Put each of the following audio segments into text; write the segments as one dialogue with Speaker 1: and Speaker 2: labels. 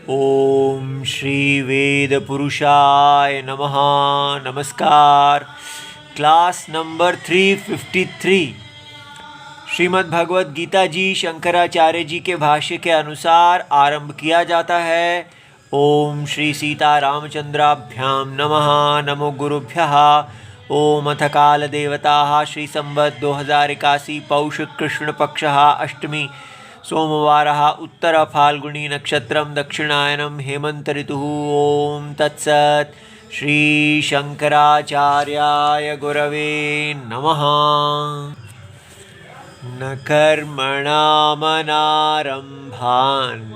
Speaker 1: ओम श्री वेद पुरुषाय नमः। नमस्कार। क्लास नंबर 353 श्रीमद् भगवद गीता जी शंकराचार्य जी के भाष्य के अनुसार आरंभ किया जाता है। ओम श्री सीता रामचंद्राभ्याम नमः। नमो गुरुभ्यः। ओम अथ काल देवता श्री संवत् 2081 पौष कृष्ण पक्षः अष्टमी सोमवारः उत्तर फाल्गुनी नक्षत्रं दक्षिणायनं हेमंत ऋतुः। ओम तत्सत्। श्री शंकराचार्याय गुरवे नमः। न कर्मणामनारम्भान्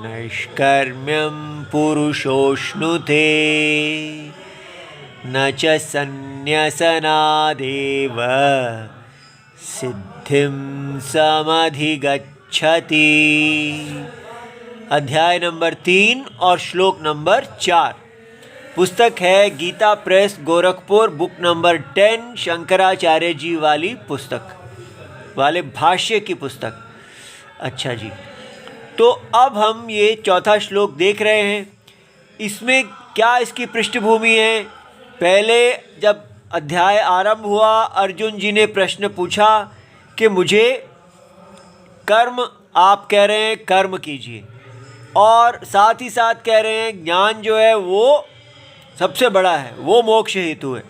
Speaker 1: नैष्कर्म्यं पुरुषोऽश्नुते न च सन्न्यसनादेव सिद्धिं समधिगच्छति। अध्याय नंबर 3 और श्लोक नंबर 4। पुस्तक है Gita Press Gorakhpur, book number 10, Shankaracharya ji वाली पुस्तक वाले भाष्य की पुस्तक। अच्छा जी, तो अब हम ये चौथा श्लोक देख रहे हैं। इसमें क्या इसकी पृष्ठभूमि है? पहले जब अध्याय आरंभ हुआ, अर्जुन जी ने प्रश्न पूछा कि मुझे कर्म, आप कह रहे हैं कर्म कीजिए, और साथ ही साथ कह रहे हैं ज्ञान जो है वो सबसे बड़ा है, वो मोक्ष हेतु है।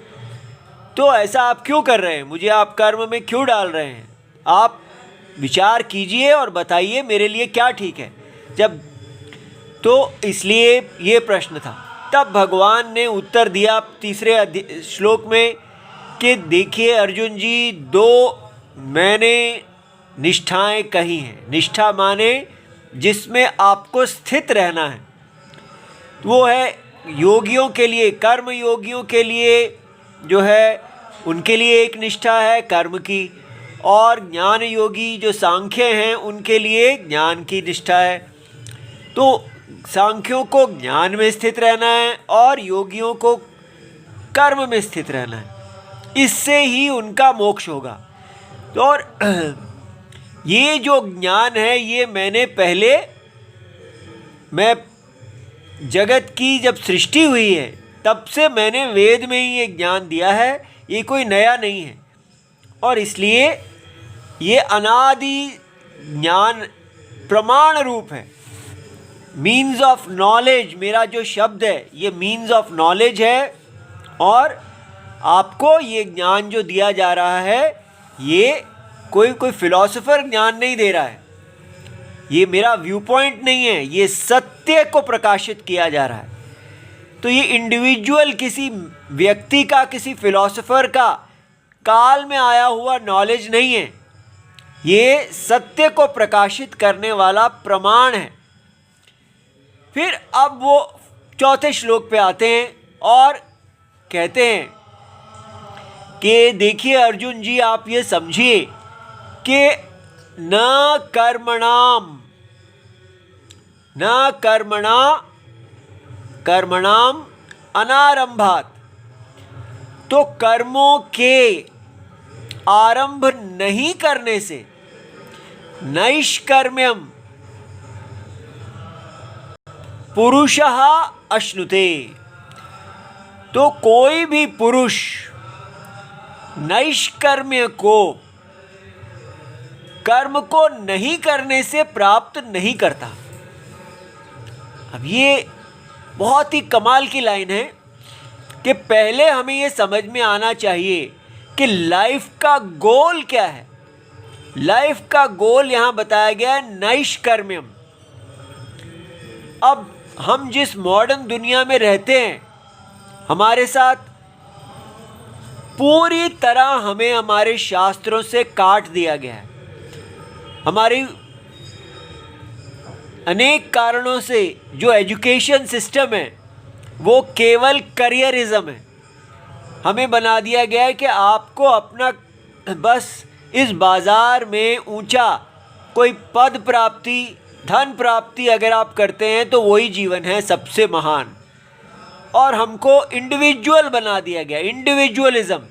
Speaker 1: तो ऐसा आप क्यों कर रहे हैं? मुझे आप कर्म में क्यों डाल रहे हैं? आप विचार कीजिए और बताइए मेरे लिए क्या ठीक है। जब तो इसलिए ये प्रश्न था। तब भगवान ने उत्तर दिया तीसरे श्लोक में कि देखिए अर्जुन जी, दो मैंने निष्ठाएं कही हैं। निष्ठा माने जिसमें आपको स्थित रहना है। वो है योगियों के लिए, कर्म योगियों के लिए जो है उनके लिए एक निष्ठा है कर्म की, और ज्ञान योगी जो सांख्य हैं उनके लिए ज्ञान की निष्ठा है। तो सांख्यों को ज्ञान में स्थित रहना है और योगियों को कर्म में स्थित रहना है। इससे ही उनका मोक्ष होगा। तो और ये जो ज्ञान है ये मैं जगत की जब सृष्टि हुई है तब से मैंने वेद में ही ये ज्ञान दिया है। ये कोई नया नहीं है, और इसलिए ये अनादि ज्ञान प्रमाण रूप है। मीन्स ऑफ नॉलेज, मेरा जो शब्द है ये मीन्स ऑफ नॉलेज है, और आपको ये ज्ञान जो दिया जा रहा है ये कोई फिलॉसफर ज्ञान नहीं दे रहा है। ये मेरा व्यू पॉइंट नहीं है, ये सत्य को प्रकाशित किया जा रहा है। तो ये इंडिविजुअल किसी व्यक्ति का, किसी फिलॉसफर का काल में आया हुआ नॉलेज नहीं है। ये सत्य को प्रकाशित करने वाला प्रमाण है। फिर अब वो चौथे श्लोक पे आते हैं और कहते हैं कि देखिए अर्जुन जी, आप ये समझिए कि कर्मणाम अनारंभात, तो कर्मों के आरंभ नहीं करने से नैष्कर्म्यम पुरुषः अश्नुते, तो कोई भी पुरुष नैष्कर्म्य को, कर्म को नहीं करने से प्राप्त नहीं करता। अब ये बहुत ही कमाल की लाइन है कि पहले हमें ये समझ में आना चाहिए कि लाइफ का गोल क्या है। लाइफ का गोल यहाँ बताया गया है नैष्कर्म्यम। अब हम जिस मॉडर्न दुनिया में रहते हैं, हमारे साथ पूरी तरह हमें हमारे शास्त्रों से काट दिया गया है। हमारी अनेक कारणों से जो एजुकेशन सिस्टम है वो केवल करियरिज्म है। हमें बना दिया गया है कि आपको अपना बस इस बाज़ार में ऊंचा कोई पद प्राप्ति, धन प्राप्ति अगर आप करते हैं तो वही जीवन है सबसे महान। और हमको इंडिविजुअल बना दिया गया, इंडिविजुअलिज्म।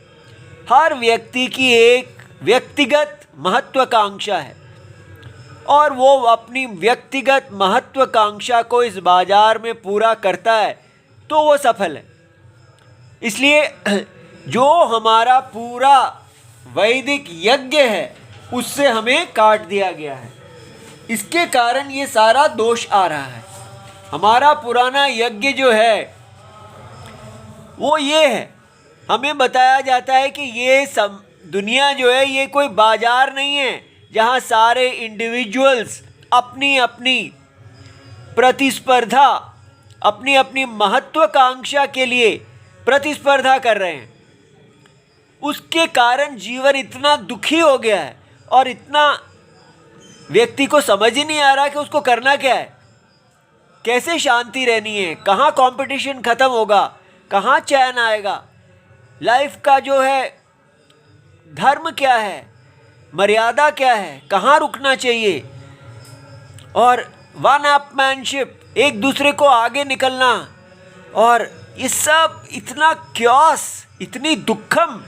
Speaker 1: हर व्यक्ति की एक व्यक्तिगत महत्वाकांक्षा है, और वो अपनी व्यक्तिगत महत्वाकांक्षा को इस बाजार में पूरा करता है तो वो सफल है। इसलिए जो हमारा पूरा वैदिक यज्ञ है उससे हमें काट दिया गया है। इसके कारण ये सारा दोष आ रहा है। हमारा पुराना यज्ञ जो है वो ये है, हमें बताया जाता है कि ये सब दुनिया जो है ये कोई बाजार नहीं है जहाँ सारे इंडिविजुअल्स अपनी अपनी प्रतिस्पर्धा, अपनी अपनी महत्वाकांक्षा के लिए प्रतिस्पर्धा कर रहे हैं। उसके कारण जीवन इतना दुखी हो गया है और इतना व्यक्ति को समझ ही नहीं आ रहा कि उसको करना क्या है, कैसे शांति रहनी है, कहाँ कंपटीशन ख़त्म होगा, कहाँ चैन आएगा, लाइफ का जो है धर्म क्या है, मर्यादा क्या है, कहाँ रुकना चाहिए, और वन अपमैनशिप, एक दूसरे को आगे निकलना, और ये सब इतना क्योस, इतनी दुखम,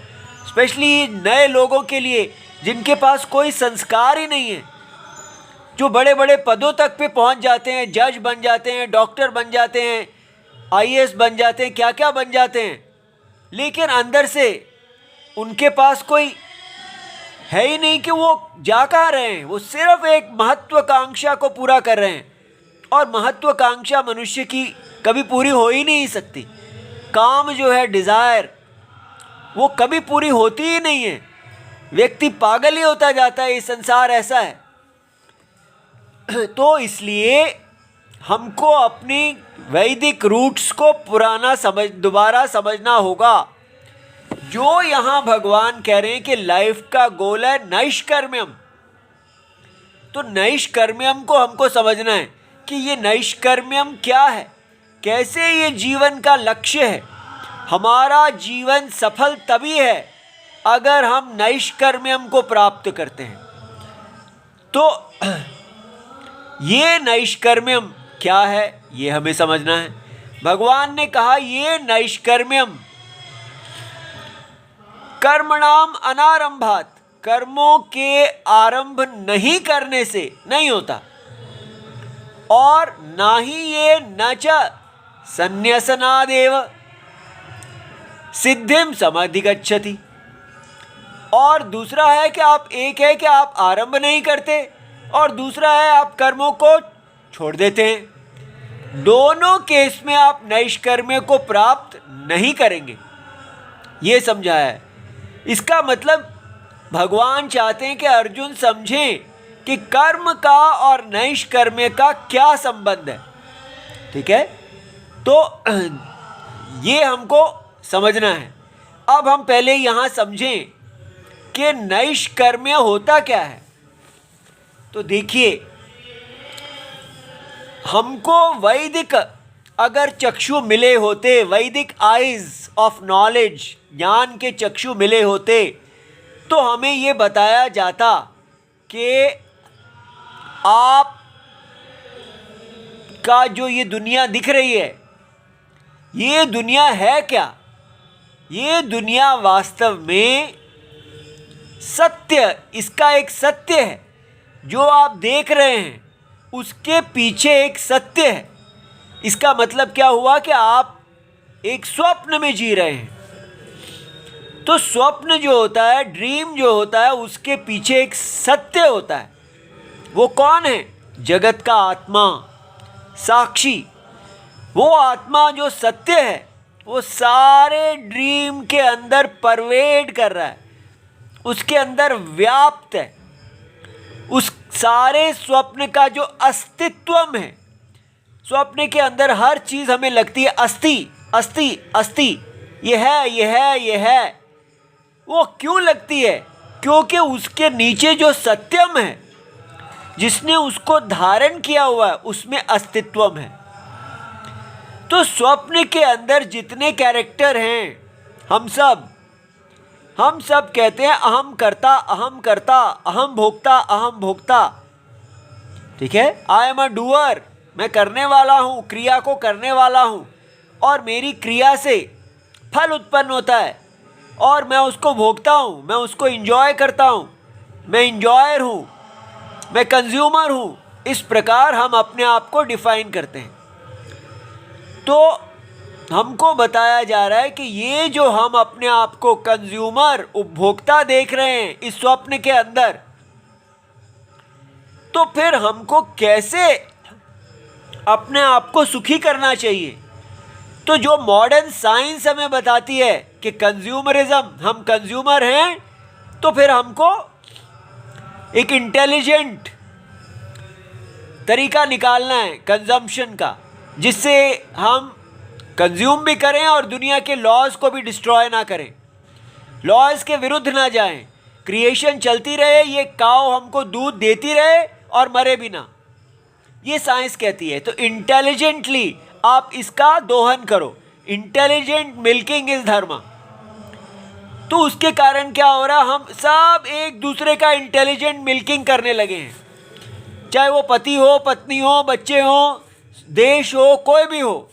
Speaker 1: स्पेशली नए लोगों के लिए जिनके पास कोई संस्कार ही नहीं है, जो बड़े बड़े पदों तक पे पहुंच जाते हैं, जज बन जाते हैं, डॉक्टर बन जाते हैं, आईएएस बन जाते हैं, क्या क्या बन जाते हैं, लेकिन अंदर से उनके पास कोई है ही नहीं कि वो जा कहाँ रहे हैं। वो सिर्फ एक महत्वाकांक्षा को पूरा कर रहे हैं, और महत्वाकांक्षा मनुष्य की कभी पूरी हो ही नहीं सकती। काम जो है, डिज़ायर, वो कभी पूरी होती ही नहीं है। व्यक्ति पागल ही होता जाता है, ये संसार ऐसा है। तो इसलिए हमको अपनी वैदिक रूट्स को दोबारा समझना होगा। जो यहाँ भगवान कह रहे हैं कि लाइफ का गोल है नैष्कर्म्यम, तो नैष्कर्म्यम को हमको समझना है कि ये नैष्कर्म्यम क्या है, कैसे ये जीवन का लक्ष्य है। हमारा जीवन सफल तभी है अगर हम नैष्कर्म्यम को प्राप्त करते हैं। तो ये नैष्कर्म्यम क्या है ये हमें समझना है। भगवान ने कहा ये नैष्कर्म्यम कर्मणाम अनारंभात, कर्मों के आरंभ नहीं करने से नहीं होता, और ना ही ये न च संन्यासनादेव सिद्धिम समधिगच्छति। और दूसरा है कि एक है कि आप आरंभ नहीं करते, और दूसरा है आप कर्मों को छोड़ देते हैं। दोनों केस में आप नैष्कर्म्य को प्राप्त नहीं करेंगे, ये समझाया है। इसका मतलब भगवान चाहते हैं कि अर्जुन समझें कि कर्म का और नैष्कर्म्य का क्या संबंध है। ठीक है, तो ये हमको समझना है। अब हम पहले यहाँ समझें कि नैष्कर्म्य होता क्या है। तो देखिए, हमको वैदिक अगर चक्षु मिले होते, वैदिक आइज ऑफ नॉलेज, ज्ञान के चक्षु मिले होते, तो हमें ये बताया जाता कि आप का जो ये दुनिया दिख रही है, ये दुनिया है क्या। ये दुनिया वास्तव में सत्य, इसका एक सत्य है। जो आप देख रहे हैं उसके पीछे एक सत्य है। इसका मतलब क्या हुआ कि आप एक स्वप्न में जी रहे हैं। तो स्वप्न जो होता है, ड्रीम जो होता है, उसके पीछे एक सत्य होता है। वो कौन है? जगत का आत्मा, साक्षी। वो आत्मा जो सत्य है वो सारे ड्रीम के अंदर परवेड कर रहा है, उसके अंदर व्याप्त है। उस सारे स्वप्न का जो अस्तित्व है, स्वप्न के अंदर हर चीज़ हमें लगती है अस्थि अस्थि अस्थि, ये है ये है ये है। वो क्यों लगती है? क्योंकि उसके नीचे जो सत्यम है, जिसने उसको धारण किया हुआ है, उसमें अस्तित्व है। तो स्वप्न के अंदर जितने कैरेक्टर हैं, हम सब कहते हैं अहम कर्ता अहम कर्ता, अहम भोक्ता अहम भोक्ता। ठीक है, आई एम अ डूअर, मैं करने वाला हूँ, क्रिया को करने वाला हूँ, और मेरी क्रिया से फल उत्पन्न होता है और मैं उसको भोगता हूँ, मैं उसको इंजॉय करता हूँ, मैं इंजॉयर हूँ। मैं कंज्यूमर हूँ, इस प्रकार हम अपने आप को डिफाइन करते हैं। तो हमको बताया जा रहा है कि ये जो हम अपने आप को कंज्यूमर, उपभोक्ता देख रहे हैं इस स्वप्न के अंदर, तो फिर हमको कैसे अपने आप को सुखी करना चाहिए। तो जो मॉडर्न साइंस हमें बताती है कि कंज्यूमरिज्म, हम कंज्यूमर हैं, तो फिर हमको एक इंटेलिजेंट तरीका निकालना है कंजम्पशन का, जिससे हम कंज्यूम भी करें और दुनिया के लॉज को भी डिस्ट्रॉय ना करें, लॉज के विरुद्ध ना जाएं, क्रिएशन चलती रहे, ये काऊ हमको दूध देती रहे और मरे भी ना, ये साइंस कहती है। तो इंटेलिजेंटली आप इसका दोहन करो, इंटेलिजेंट मिल्किंग इज धर्म। तो उसके कारण क्या हो रहा, हम सब एक दूसरे का इंटेलिजेंट मिल्किंग करने लगे हैं, चाहे वो पति हो, पत्नी हो, बच्चे हो, देश हो, कोई भी हो,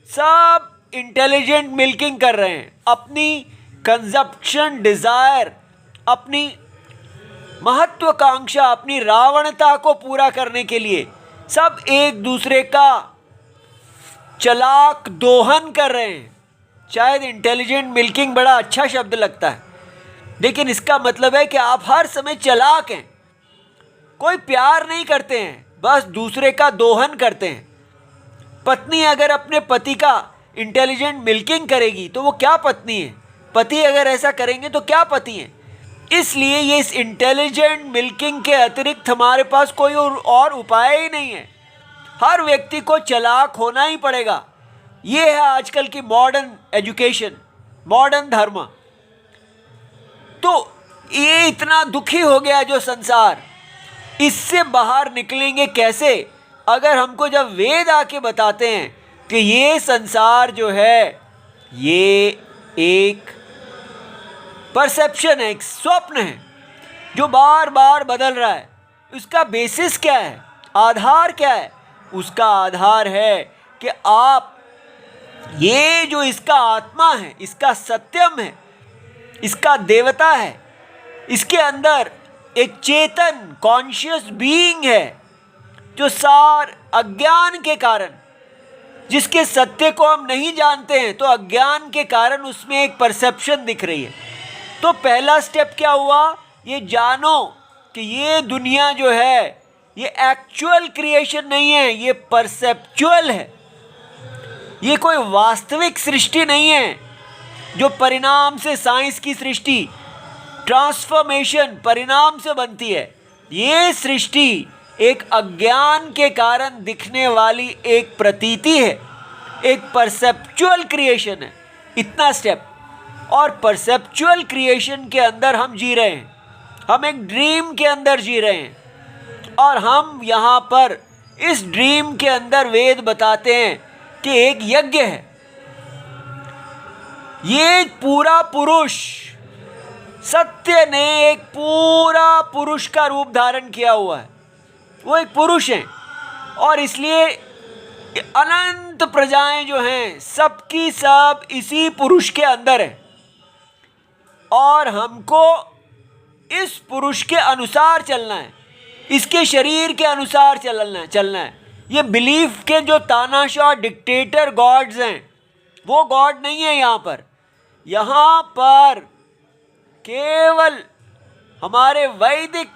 Speaker 1: सब इंटेलिजेंट मिल्किंग कर रहे हैं अपनी कंजप्शन डिजायर, अपनी महत्वाकांक्षा, अपनी रावणता को पूरा करने के लिए सब एक दूसरे का चालाक दोहन कर रहे हैं। शायद इंटेलिजेंट मिल्किंग बड़ा अच्छा शब्द लगता है, लेकिन इसका मतलब है कि आप हर समय चालाक हैं, कोई प्यार नहीं करते हैं, बस दूसरे का दोहन करते हैं। पत्नी अगर अपने पति का इंटेलिजेंट मिल्किंग करेगी तो वो क्या पत्नी है, पति अगर ऐसा करेंगे तो क्या पति हैं। इसलिए ये इस इंटेलिजेंट मिल्किंग के अतिरिक्त हमारे पास कोई और उपाय ही नहीं है, हर व्यक्ति को चालाक होना ही पड़ेगा। ये है आजकल की मॉडर्न एजुकेशन, मॉडर्न धर्म। तो ये इतना दुखी हो गया जो संसार, इससे बाहर निकलेंगे कैसे? अगर हमको जब वेद आके बताते हैं कि ये संसार जो है ये एक परसेप्शन है, एक स्वप्न है जो बार बार बदल रहा है, उसका बेसिस क्या है, आधार क्या है? उसका आधार है कि आप ये जो इसका आत्मा है, इसका सत्यम है, इसका देवता है, इसके अंदर एक चेतन कॉन्शियस बीइंग है जो सार अज्ञान के कारण, जिसके सत्य को हम नहीं जानते हैं, तो अज्ञान के कारण उसमें एक परसेप्शन दिख रही है। तो पहला स्टेप क्या हुआ, ये जानो कि ये दुनिया जो है ये एक्चुअल क्रिएशन नहीं है, ये परसेप्चुअल है, ये कोई वास्तविक सृष्टि नहीं है जो परिणाम से, साइंस की सृष्टि ट्रांसफॉर्मेशन परिणाम से बनती है। ये सृष्टि एक अज्ञान के कारण दिखने वाली एक प्रतीति है, एक परसेप्चुअल क्रिएशन है। इतना स्टेप, और परसेप्चुअल क्रिएशन के अंदर हम जी रहे हैं, हम एक ड्रीम के अंदर जी रहे हैं, और हम यहाँ पर इस ड्रीम के अंदर वेद बताते हैं कि एक यज्ञ है। ये पूरा पुरुष, सत्य ने एक पूरा पुरुष का रूप धारण किया हुआ है, वो एक पुरुष है, और इसलिए अनंत प्रजाएं जो हैं सबकी सब इसी पुरुष के अंदर है, और हमको इस पुरुष के अनुसार चलना है, इसके शरीर के अनुसार चलना है। ये बिलीफ के जो तानाशाह डिक्टेटर गॉड्स हैं वो गॉड नहीं है यहाँ पर केवल हमारे वैदिक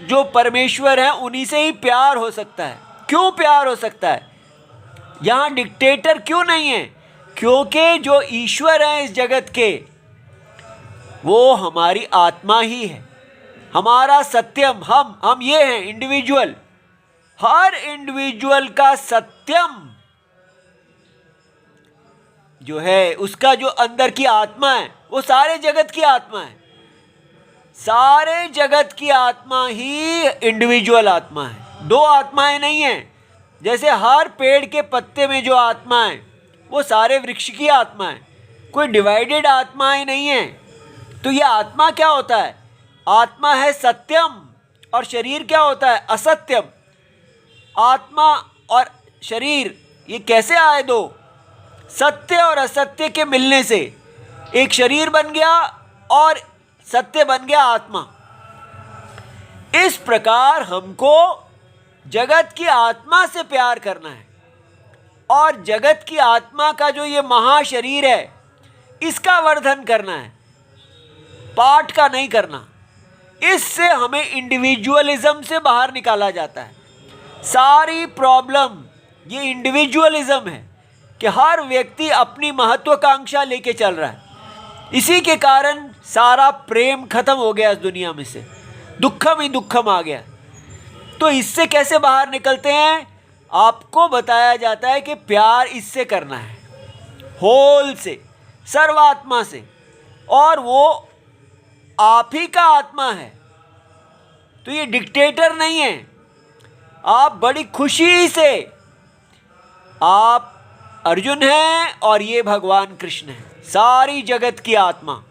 Speaker 1: जो परमेश्वर हैं उन्हीं से ही प्यार हो सकता है। क्यों प्यार हो सकता है? यहाँ डिक्टेटर क्यों नहीं है? क्योंकि जो ईश्वर हैं इस जगत के वो हमारी आत्मा ही है, हमारा सत्यम, हम ये हैं इंडिविजुअल। हर इंडिविजुअल का सत्यम जो है, उसका जो अंदर की आत्मा है वो सारे जगत की आत्मा है, सारे जगत की आत्मा ही इंडिविजुअल आत्मा है, दो आत्माएं नहीं हैं। जैसे हर पेड़ के पत्ते में जो आत्मा है वो सारे वृक्ष की आत्मा है, कोई डिवाइडेड आत्माएं नहीं है। तो ये आत्मा क्या होता है? आत्मा है सत्यम, और शरीर क्या होता है? असत्यम। आत्मा और शरीर ये कैसे आए? दो, सत्य और असत्य के मिलने से एक शरीर बन गया और सत्य बन गया आत्मा। इस प्रकार हमको जगत की आत्मा से प्यार करना है और जगत की आत्मा का जो ये महाशरीर है इसका वर्धन करना है, पाठ का नहीं करना। इससे हमें इंडिविजुअलिज्म से बाहर निकाला जाता है। सारी प्रॉब्लम ये इंडिविजुअलिज्म है कि हर व्यक्ति अपनी महत्वाकांक्षा लेके चल रहा है। इसी के कारण सारा प्रेम खत्म हो गया इस दुनिया में से, दुखम ही दुखम आ गया। तो इससे कैसे बाहर निकलते हैं? आपको बताया जाता है कि प्यार इससे करना है, होल से, सर्वात्मा से, और वो आप ही का आत्मा है। तो ये डिक्टेटर नहीं है। आप बड़ी खुशी से, आप अर्जुन हैं और ये भगवान कृष्ण है, सारी जगत की आत्मा,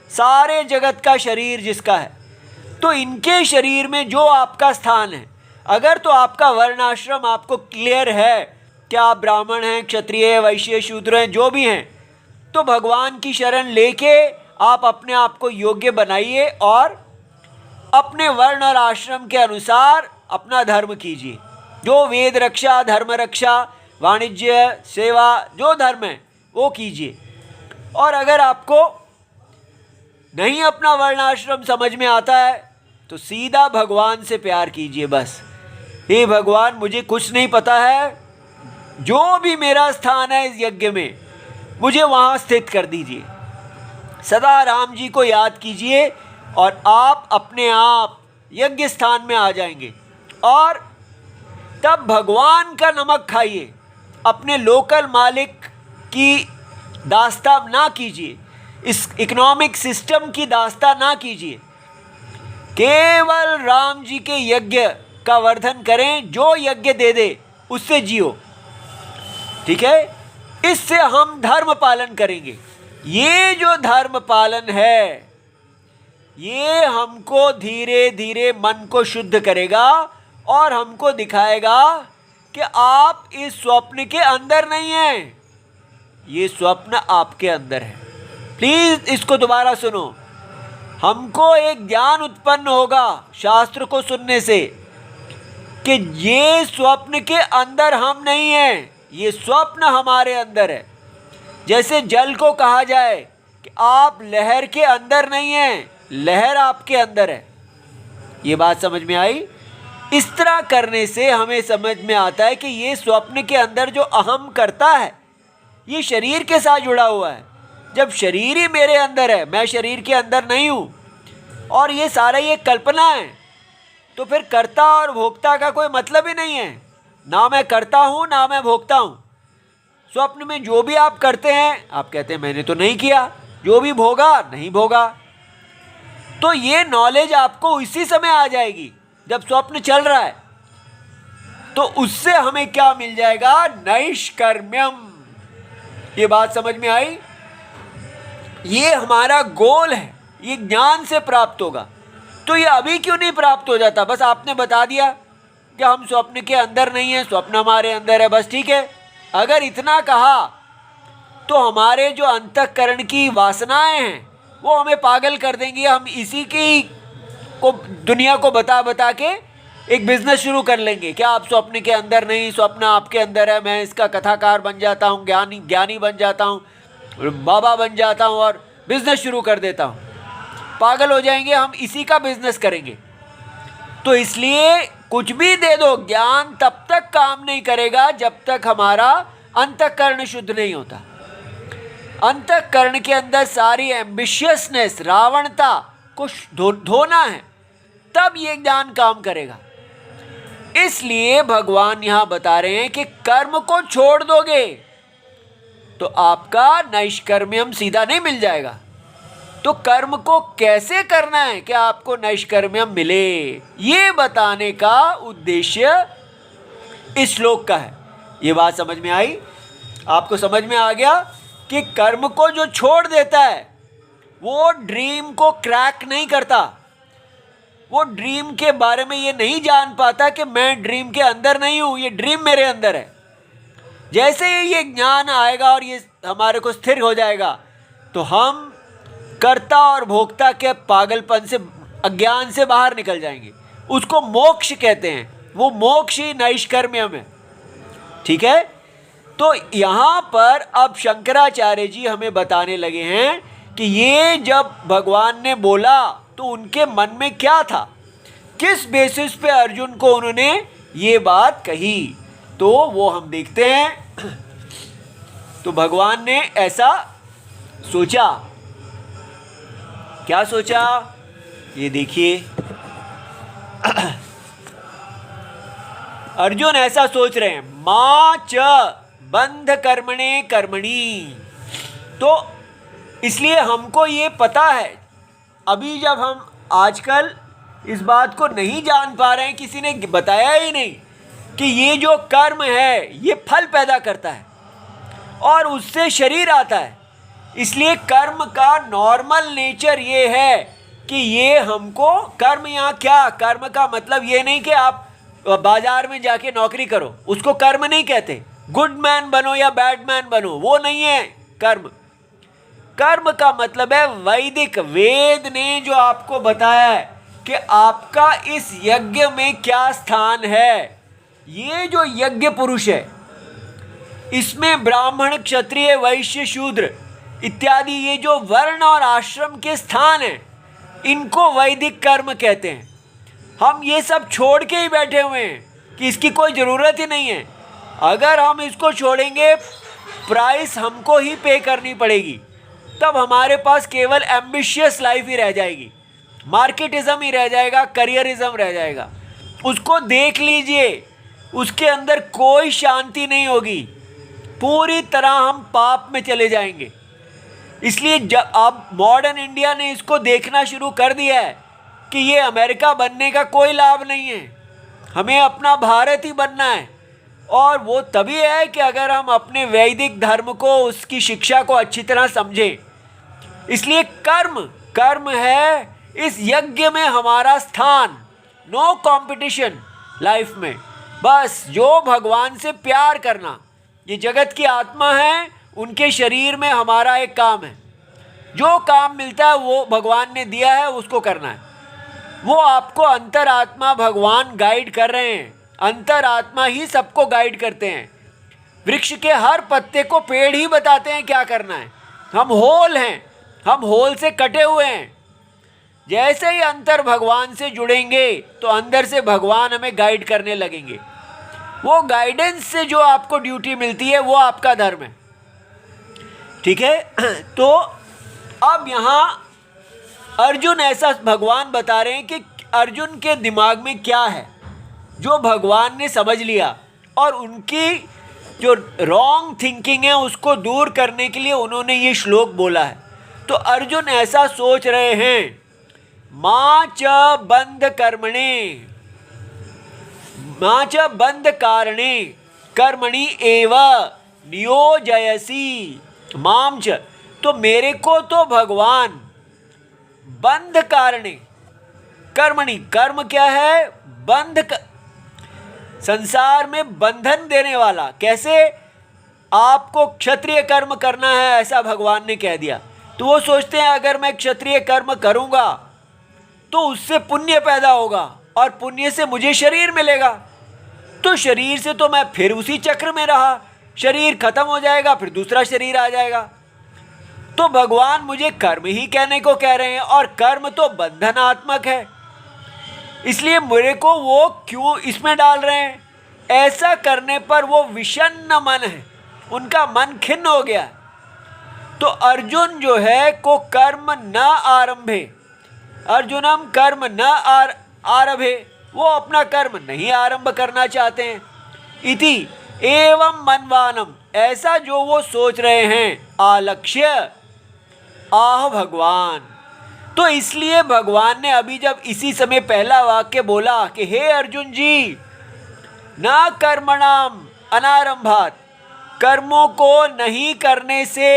Speaker 1: सारे जगत का शरीर जिसका है। तो इनके शरीर में जो आपका स्थान है, अगर तो आपका वर्णाश्रम आपको क्लियर है कि आप ब्राह्मण हैं, क्षत्रिय, वैश्य, शूद्र हैं, जो भी हैं, तो भगवान की शरण लेके आप अपने आप को योग्य बनाइए और अपने वर्ण और आश्रम के अनुसार अपना धर्म कीजिए। जो वेद रक्षा, धर्म रक्षा, वाणिज्य, सेवा, जो धर्म है वो कीजिए। और अगर आपको नहीं अपना वर्णाश्रम समझ में आता है तो सीधा भगवान से प्यार कीजिए। बस, हे भगवान, मुझे कुछ नहीं पता है, जो भी मेरा स्थान है इस यज्ञ में मुझे वहाँ स्थित कर दीजिए। सदा राम जी को याद कीजिए और आप अपने आप यज्ञ स्थान में आ जाएंगे। और तब भगवान का नमक खाइए, अपने लोकल मालिक की दास्ता ना कीजिए, इस इकोनॉमिक सिस्टम की दास्ता ना कीजिए। केवल राम जी के यज्ञ का वर्धन करें, जो यज्ञ दे दे उससे जियो, ठीक है? इससे हम धर्म पालन करेंगे। ये जो धर्म पालन है ये हमको धीरे धीरे मन को शुद्ध करेगा और हमको दिखाएगा कि आप इस स्वप्न के अंदर नहीं हैं, ये स्वप्न आपके अंदर है। प्लीज इसको दोबारा सुनो। हमको एक ज्ञान उत्पन्न होगा शास्त्र को सुनने से कि ये स्वप्न के अंदर हम नहीं हैं, ये स्वप्न हमारे अंदर है। जैसे जल को कहा जाए कि आप लहर के अंदर नहीं हैं, लहर आपके अंदर है। ये बात समझ में आई? इस तरह करने से हमें समझ में आता है कि ये स्वप्न के अंदर जो अहम करता है ये शरीर के साथ जुड़ा हुआ है। जब शरीर ही मेरे अंदर है, मैं शरीर के अंदर नहीं हूँ, और ये सारा ये कल्पना है, तो फिर कर्ता और भोक्ता का कोई मतलब ही नहीं है। ना मैं करता हूँ ना मैं भोगता हूँ। स्वप्न में जो भी आप करते हैं आप कहते हैं मैंने तो नहीं किया, जो भी भोगा नहीं भोगा। तो ये नॉलेज आपको इसी समय आ जाएगी जब स्वप्न चल रहा है। तो उससे हमें क्या मिल जाएगा? नैष्कर्म्यम। ये बात समझ में आई? ये हमारा गोल है, ये ज्ञान से प्राप्त होगा। तो ये अभी क्यों नहीं प्राप्त हो जाता? बस आपने बता दिया कि हम स्वप्न के अंदर नहीं हैं, स्वप्न हमारे अंदर है, बस ठीक है। अगर इतना कहा तो हमारे जो अंतःकरण की वासनाएं हैं वो हमें पागल कर देंगी। हम इसी की को दुनिया को बता बता के एक बिजनेस शुरू कर लेंगे कि आप स्वप्न के अंदर नहीं, स्वप्न आपके अंदर है। मैं इसका कथाकार बन जाता हूँ, ज्ञानी बन जाता हूँ, बाबा बन जाता हूँ और बिजनेस शुरू कर देता हूँ। पागल हो जाएंगे, हम इसी का बिजनेस करेंगे। तो इसलिए कुछ भी दे दो, ज्ञान तब तक काम नहीं करेगा जब तक हमारा अंतःकरण शुद्ध नहीं होता। अंतःकरण के अंदर सारी एम्बिशियसनेस, रावणता को धोना है, तब ये ज्ञान काम करेगा। इसलिए भगवान यहां बता रहे हैं कि कर्म को छोड़ दोगे तो आपका नैष्कर्म्यम सीधा नहीं मिल जाएगा। तो कर्म को कैसे करना है कि आपको नैष्कर्म्यम मिले, ये बताने का उद्देश्य इस श्लोक का है। ये बात समझ में आई? आपको समझ में आ गया कि कर्म को जो छोड़ देता है वो ड्रीम को क्रैक नहीं करता। वो ड्रीम के बारे में ये नहीं जान पाता कि मैं ड्रीम के अंदर नहीं हूँ, ये ड्रीम मेरे अंदर है। जैसे ही ये ज्ञान आएगा और ये हमारे को स्थिर हो जाएगा तो हम कर्ता और भोक्ता के पागलपन से, अज्ञान से बाहर निकल जाएंगे। उसको मोक्ष कहते हैं। वो मोक्ष ही नैष्कर्म्य में। ठीक है, तो यहाँ पर अब शंकराचार्य जी हमें बताने लगे हैं कि ये जब भगवान ने बोला तो उनके मन में क्या था, किस बेसिस पे अर्जुन को उन्होंने ये बात कही, तो वो हम देखते हैं। तो भगवान ने ऐसा सोचा, क्या सोचा, ये देखिए। अर्जुन ऐसा सोच रहे हैं, मां च बंध कर्मणे कर्मणि। तो इसलिए हमको ये पता है, अभी जब हम आजकल इस बात को नहीं जान पा रहे हैं, किसी ने बताया ही नहीं कि ये जो कर्म है ये फल पैदा करता है और उससे शरीर आता है। इसलिए कर्म का नॉर्मल नेचर ये है कि ये हमको कर्म, यहाँ क्या कर्म का मतलब ये नहीं कि आप बाजार में जाके नौकरी करो, उसको कर्म नहीं कहते। गुड मैन बनो या बैड मैन बनो, वो नहीं है कर्म। कर्म का मतलब है वैदिक वेद ने जो आपको बताया है कि आपका इस यज्ञ में क्या स्थान है। ये जो यज्ञ पुरुष है, इसमें ब्राह्मण क्षत्रिय वैश्य शूद्र इत्यादि ये जो वर्ण और आश्रम के स्थान हैं, इनको वैदिक कर्म कहते हैं। हम ये सब छोड़ के ही बैठे हुए हैं कि इसकी कोई ज़रूरत ही नहीं है। अगर हम इसको छोड़ेंगे, प्राइस हमको ही पे करनी पड़ेगी, तब हमारे पास केवल एम्बिशियस लाइफ ही रह जाएगी, मार्केटिज्म ही रह जाएगा, करियरिज्म रह जाएगा। उसको देख लीजिए, उसके अंदर कोई शांति नहीं होगी, पूरी तरह हम पाप में चले जाएंगे। इसलिए जब अब मॉडर्न इंडिया ने इसको देखना शुरू कर दिया है कि ये अमेरिका बनने का कोई लाभ नहीं है, हमें अपना भारत ही बनना है। और वो तभी है कि अगर हम अपने वैदिक धर्म को, उसकी शिक्षा को अच्छी तरह समझें। इसलिए कर्म है इस यज्ञ में हमारा स्थान। नो कंपटीशन लाइफ में, बस जो भगवान से प्यार करना। ये जगत की आत्मा है, उनके शरीर में हमारा एक काम है। जो काम मिलता है वो भगवान ने दिया है, उसको करना है। वो आपको अंतरात्मा भगवान गाइड कर रहे हैं। अंतरात्मा ही सबको गाइड करते हैं। वृक्ष के हर पत्ते को पेड़ ही बताते हैं क्या करना है। हम होल हैं, हम होल से कटे हुए हैं। जैसे ही अंतर भगवान से जुड़ेंगे तो अंदर से भगवान हमें गाइड करने लगेंगे। वो गाइडेंस से जो आपको ड्यूटी मिलती है वो आपका धर्म है। ठीक है, तो अब यहाँ अर्जुन ऐसा भगवान बता रहे हैं कि अर्जुन के दिमाग में क्या है जो भगवान ने समझ लिया, और उनकी जो रॉन्ग थिंकिंग है उसको दूर करने के लिए उन्होंने ये श्लोक बोला है। तो अर्जुन ऐसा सोच रहे हैं, मां च बंध कर्मणे, मां च बंध कारणे कर्मणि एव नियोजयसि माम च। तो मेरे को तो भगवान बंध कारणे कर्मणि, कर्म क्या है, संसार में बंधन देने वाला। कैसे, आपको क्षत्रिय कर्म करना है ऐसा भगवान ने कह दिया, तो वो सोचते हैं अगर मैं क्षत्रिय कर्म करूंगा तो उससे पुण्य पैदा होगा और पुण्य से मुझे शरीर मिलेगा। तो शरीर से तो मैं फिर उसी चक्र में रहा, शरीर खत्म हो जाएगा, फिर दूसरा शरीर आ जाएगा। तो भगवान मुझे कर्म ही कहने को कह रहे हैं, और कर्म तो बंधनात्मक है, इसलिए मेरे को वो क्यों इसमें डाल रहे हैं। ऐसा करने पर वो विषन्न मन है, उनका मन खिन्न हो गया। तो अर्जुन जो है को कर्म न आरंभे, अर्जुनम कर्म न आरभे, वो अपना कर्म नहीं आरंभ करना चाहते हैं। इति एवं मनवानम, ऐसा जो वो सोच रहे हैं, आलक्ष्य आह भगवान। तो इसलिए भगवान ने अभी जब इसी समय पहला वाक्य बोला कि हे अर्जुन जी, न कर्मणाम अनारंभात, कर्मों को नहीं करने से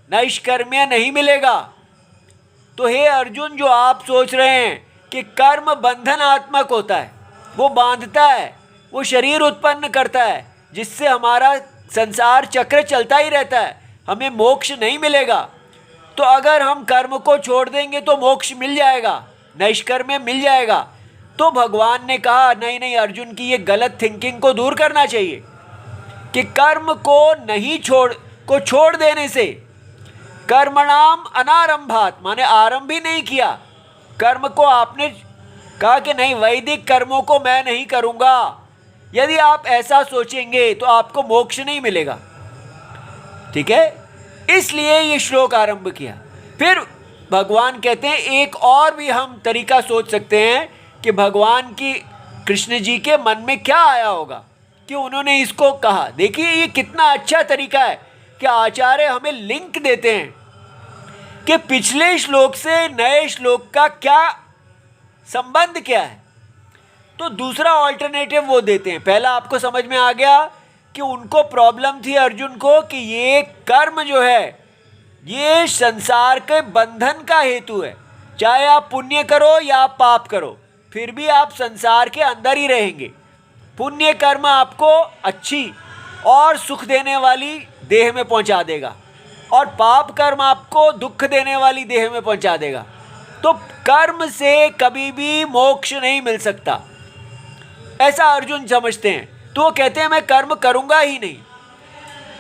Speaker 1: नैष्कर्म्य नहीं मिलेगा। तो हे अर्जुन, जो आप सोच रहे हैं कि कर्म बंधनात्मक होता है, वो बांधता है, वो शरीर उत्पन्न करता है जिससे हमारा संसार चक्र चलता ही रहता है, हमें मोक्ष नहीं मिलेगा। तो अगर हम कर्म को छोड़ देंगे तो मोक्ष मिल जाएगा, नैष्कर्म्य मिल जाएगा। तो भगवान ने कहा नहीं नहीं अर्जुन की ये गलत थिंकिंग को दूर करना चाहिए कि कर्म को छोड़ देने से कर्मणाम अनारंभात, माने आरंभ ही नहीं किया कर्म को, आपने कहा कि नहीं वैदिक कर्मों को मैं नहीं करूंगा, यदि आप ऐसा सोचेंगे तो आपको मोक्ष नहीं मिलेगा। ठीक है, इसलिए ये श्लोक आरंभ किया। फिर भगवान कहते हैं एक और भी हम तरीका सोच सकते हैं कि भगवान की कृष्ण जी के मन में क्या आया होगा कि उन्होंने इसको कहा। देखिए ये कितना अच्छा तरीका है कि आचार्य हमें लिंक देते हैं कि पिछले श्लोक से नए श्लोक का क्या संबंध क्या है, तो दूसरा ऑल्टरनेटिव वो देते हैं। पहला आपको समझ में आ गया कि उनको प्रॉब्लम थी अर्जुन को कि ये कर्म जो है ये संसार के बंधन का हेतु है, चाहे आप पुण्य करो या आप पाप करो फिर भी आप संसार के अंदर ही रहेंगे। पुण्य कर्म आपको अच्छी और सुख देने वाली देह में पहुंचा देगा और पाप कर्म आपको दुख देने वाली देह में पहुंचा देगा। तो कर्म से कभी भी मोक्ष नहीं मिल सकता, ऐसा अर्जुन समझते हैं। तो वो कहते हैं मैं कर्म करूंगा ही नहीं।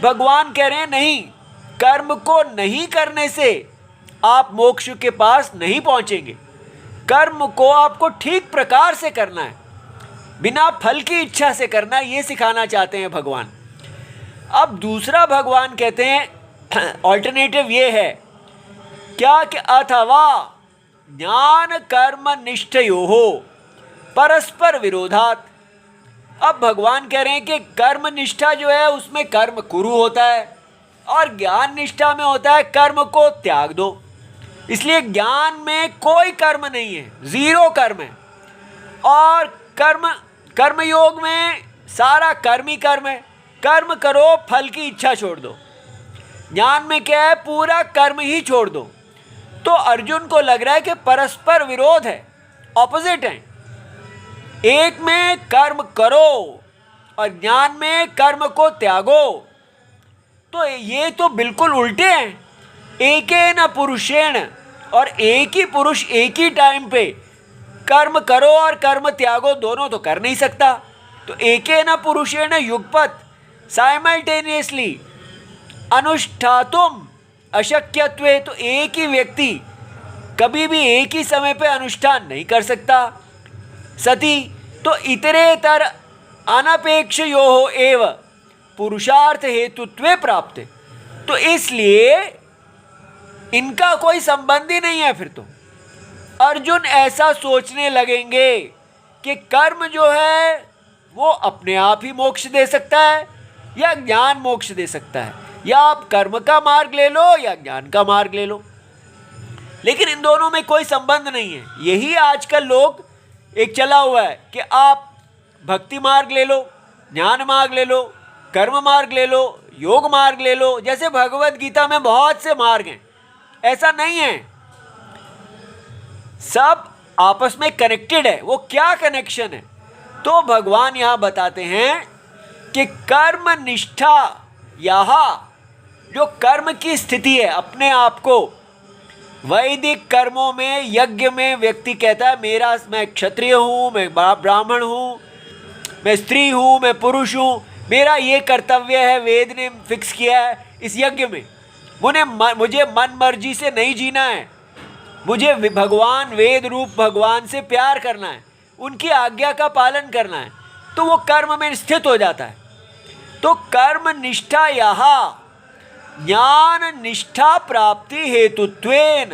Speaker 1: भगवान कह रहे हैं नहीं, कर्म को नहीं करने से आप मोक्ष के पास नहीं पहुंचेंगे। कर्म को आपको ठीक प्रकार से करना है, बिना फल की इच्छा से करना है, ये सिखाना चाहते हैं भगवान। अब दूसरा भगवान कहते हैं ऑल्टरनेटिव ये है क्या कि अथवा ज्ञान कर्म निष्ठयोः परस्पर विरोधात। अब भगवान कह रहे हैं कि कर्म निष्ठा जो है उसमें कर्म कुरु होता है और ज्ञान निष्ठा में होता है कर्म को त्याग दो। इसलिए ज्ञान में कोई कर्म नहीं है, जीरो कर्म है, और कर्मयोग में सारा कर्म ही कर्म है। कर्म करो, फल की इच्छा छोड़ दो। ज्ञान में क्या है, पूरा कर्म ही छोड़ दो। तो अर्जुन को लग रहा है कि परस्पर विरोध है, ऑपोजिट है। एक में कर्म करो और ज्ञान में कर्म को त्यागो, तो ये तो बिल्कुल उल्टे हैं। एकेन पुरुषेण, और एक ही पुरुष एक ही टाइम पे कर्म करो और कर्म त्यागो दोनों तो कर नहीं सकता। तो एकेन पुरुषेण युगपत साइमल्टेनियसली अनुष्ठातुम अशक्यत्वे, तो एक ही व्यक्ति कभी भी एक ही समय पे अनुष्ठान नहीं कर सकता। सती तो इतरेतर अनपेक्षयोः एव पुरुषार्थ हेतुत्वे प्राप्त, तो इसलिए इनका कोई संबंध ही नहीं है। फिर तो अर्जुन ऐसा सोचने लगेंगे कि कर्म जो है वो अपने आप ही मोक्ष दे सकता है या ज्ञान मोक्ष दे सकता है, या आप कर्म का मार्ग ले लो या ज्ञान का मार्ग ले लो, लेकिन इन दोनों में कोई संबंध नहीं है। यही आजकल लोग एक चला हुआ है कि आप भक्ति मार्ग ले लो, ज्ञान मार्ग ले लो, कर्म मार्ग ले लो, योग मार्ग ले लो। जैसे भगवत गीता में बहुत से मार्ग हैं, ऐसा नहीं है, सब आपस में कनेक्टेड है। वो क्या कनेक्शन है, तो भगवान यहां बताते हैं कि कर्म निष्ठा, यहाँ जो कर्म की स्थिति है अपने आप को, वैदिक कर्मों में यज्ञ में व्यक्ति कहता है मैं क्षत्रिय हूँ, मैं ब्राह्मण हूँ, मैं स्त्री हूँ, मैं पुरुष हूँ, मेरा ये कर्तव्य है, वेद ने फिक्स किया है इस यज्ञ में, मुझे मन मर्जी से नहीं जीना है, मुझे भगवान वेद रूप भगवान से प्यार करना है, उनकी आज्ञा का पालन करना है, तो वो कर्म में स्थित हो जाता है। तो कर्म निष्ठा यहाँ ज्ञान निष्ठा प्राप्ति हेतुत्वेन,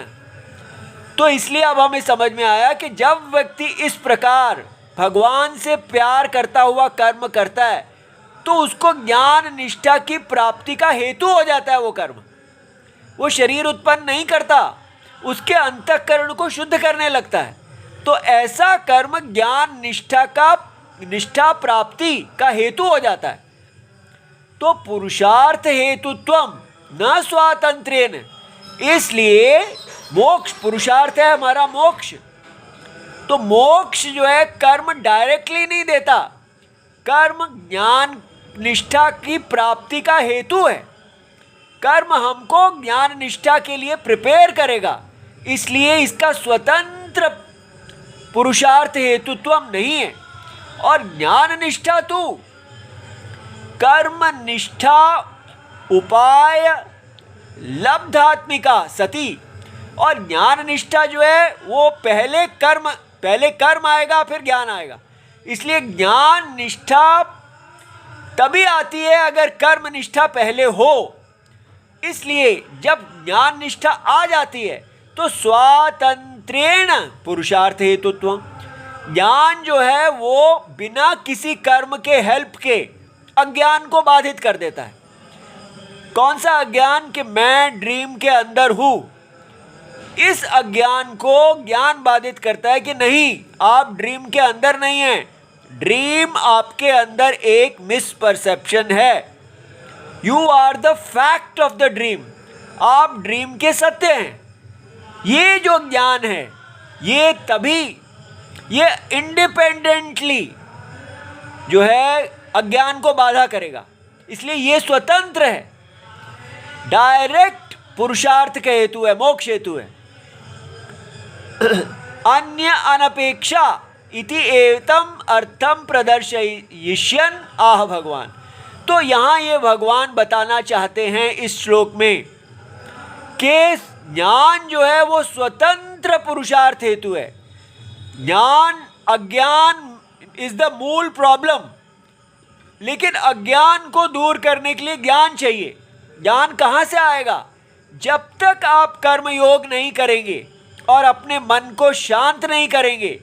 Speaker 1: तो इसलिए अब हमें समझ में आया कि जब व्यक्ति इस प्रकार भगवान से प्यार करता हुआ कर्म करता है तो उसको ज्ञान निष्ठा की प्राप्ति का हेतु हो जाता है। वो कर्म वो शरीर उत्पन्न नहीं करता, उसके अंतःकरण को शुद्ध करने लगता है। तो ऐसा कर्म ज्ञान निष्ठा प्राप्ति का हेतु हो जाता है। तो पुरुषार्थ हेतुत्वम न स्वातंत्र्येन, इसलिए मोक्ष पुरुषार्थ है हमारा मोक्ष। तो मोक्ष जो है कर्म डायरेक्टली नहीं देता, कर्म ज्ञान निष्ठा की प्राप्ति का हेतु है। कर्म हमको ज्ञान निष्ठा के लिए प्रिपेयर करेगा, इसलिए इसका स्वतंत्र पुरुषार्थ हेतुत्वम नहीं है। और ज्ञान निष्ठा तो कर्म निष्ठा उपाय लब्धात्मिका सती। और ज्ञान निष्ठा जो है वो पहले कर्म आएगा फिर ज्ञान आएगा। इसलिए ज्ञान निष्ठा तभी आती है अगर कर्म निष्ठा पहले हो। इसलिए जब ज्ञान निष्ठा आ जाती है तो स्वातंत्रेण पुरुषार्थ हेतुत्व, ज्ञान जो है वो बिना किसी कर्म के हेल्प के अज्ञान को बाधित कर देता है। कौन सा अज्ञान? कि मैं ड्रीम के अंदर हूं। इस अज्ञान को ज्ञान बाधित करता है कि नहीं, आप ड्रीम के अंदर नहीं हैं। ड्रीम आपके अंदर एक मिसपरसेप्शन है। You are the fact of the dream, आप ड्रीम के सत्य हैं। ये जो ज्ञान है ये तभी, ये इंडिपेंडेंटली जो है अज्ञान को बाधा करेगा। इसलिए ये स्वतंत्र है, डायरेक्ट पुरुषार्थ के हेतु है, मोक्ष हेतु है। अन्य अनपेक्षा इति एतम अर्थम प्रदर्शयिष्यन् आह भगवान। तो यहाँ ये भगवान बताना चाहते हैं इस श्लोक में कि ज्ञान जो है वो स्वतंत्र पुरुषार्थ हेतु है। ज्ञान, अज्ञान इज द मूल प्रॉब्लम, लेकिन अज्ञान को दूर करने के लिए ज्ञान चाहिए। ज्ञान कहाँ से आएगा? जब तक आप कर्म योग नहीं करेंगे और अपने मन को शांत नहीं करेंगे।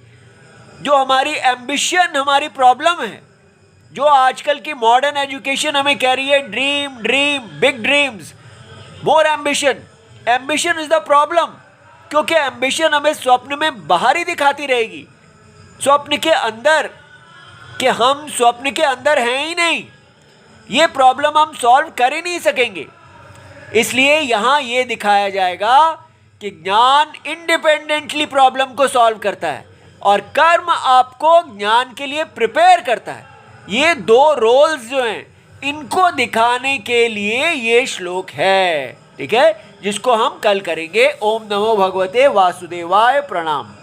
Speaker 1: जो हमारी एम्बिशन, हमारी प्रॉब्लम है, जो आजकल की मॉडर्न एजुकेशन हमें कह रही है dream dream big dreams, more ambition. Ambition is the problem, क्योंकि एम्बिशन हमें स्वप्न में बाहर ही दिखाती रहेगी, स्वप्न के अंदर, कि हम स्वप्न के अंदर हैं ही नहीं। ये प्रॉब्लम हम सॉल्व कर ही नहीं सकेंगे। इसलिए यहाँ ये दिखाया जाएगा कि ज्ञान इंडिपेंडेंटली प्रॉब्लम को सॉल्व करता है और कर्म आपको ज्ञान के लिए प्रिपेयर करता है। ये दो रोल्स जो हैं इनको दिखाने के लिए ये श्लोक है, ठीक है, जिसको हम कल करेंगे। ओम नमो भगवते वासुदेवाय, प्रणाम।